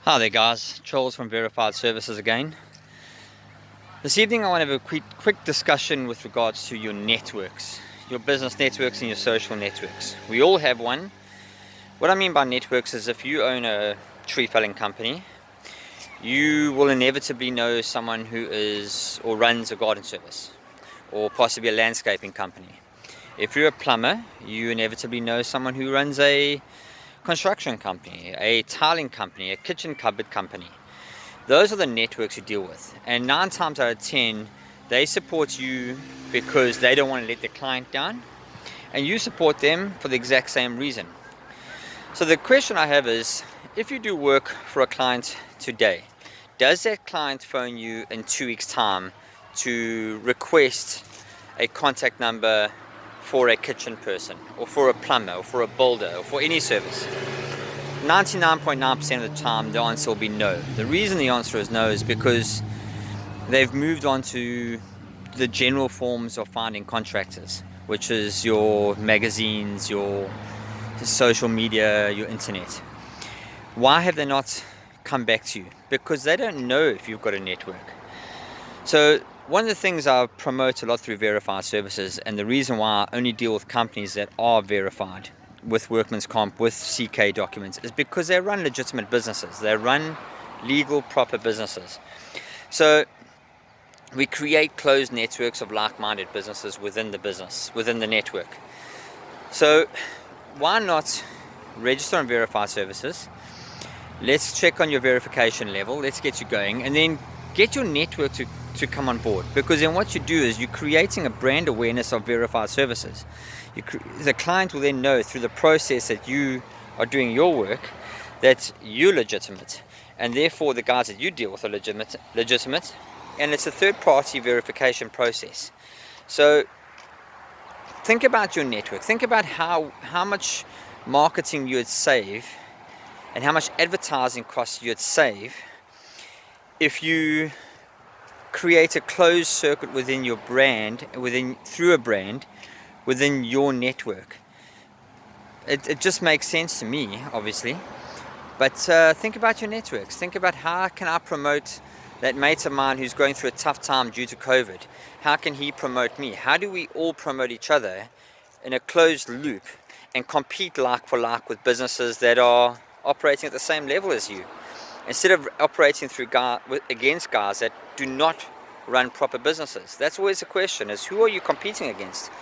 Hi there guys, Charles from Verified Services again. This evening I want to have a quick discussion with regards to your networks, your business networks and your social networks. We all have one. What I mean by networks is if you own a tree felling company, you will inevitably know someone who is or runs a garden service or possibly a landscaping company. If you're a plumber, you inevitably know someone who runs a construction company, a tiling company, a kitchen cupboard company. Those are the networks you deal with, and 9 times out of 10 they support you because they don't want to let the client down, and you support them for the exact same reason. So the question I have is, if you do work for a client today, does that client phone you in 2 weeks time to request a contact number for a kitchen person or for a plumber or for a builder or for any service? 99.9% of the time the answer will be no. The reason the answer is no is because they've moved on to the general forms of finding contractors, which is your magazines, your social media, your internet. Why have they not come back to you? Because they don't know if you've got a network. So one of the things I promote a lot through Verified Services, and the reason why I only deal with companies that are verified with Workman's Comp, with CK documents, is because they run legitimate businesses. They run legal, proper businesses. So we create closed networks of like-minded businesses within the business, within the network. So why not register on Verified Services? Let's check on your verification level. Let's get you going, and then get your network to come on board, because then what you do is you're creating a brand awareness of Verified Services. The client will then know through the process that you are doing your work that you're legitimate, and therefore the guys that you deal with are legitimate, and it's a third-party verification process. So think about your network. Think about how much marketing you would save and how much advertising costs you'd save if you create a closed circuit within your brand, through a brand, within your network. It just makes sense to me, obviously. But think about your networks. Think about, how can I promote that mate of mine who's going through a tough time due to COVID? How can he promote me? How do we all promote each other in a closed loop and compete like for like with businesses that are operating at the same level as you, instead of operating against guys that do not run proper businesses? That's always the question, is who are you competing against?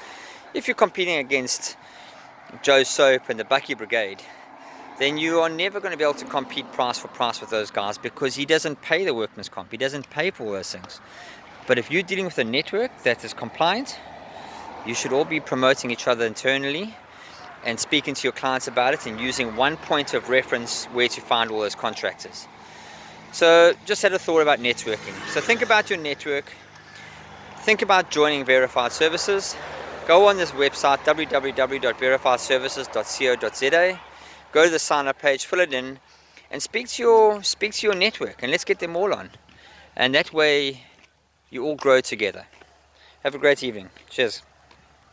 If you're competing against Joe Soap and the Bucky Brigade, then you are never going to be able to compete price for price with those guys, because he doesn't pay the Workman's Comp, he doesn't pay for all those things. But if you're dealing with a network that is compliant, you should all be promoting each other internally and speaking to your clients about it, and using one point of reference where to find all those contractors. So just had a thought about networking. So think about your network. Think about joining Verified Services. Go on this website, www.verifiedservices.co.za. Go to the sign up page, fill it in, and speak to your network, and let's get them all on. And that way you all grow together. Have a great evening. Cheers.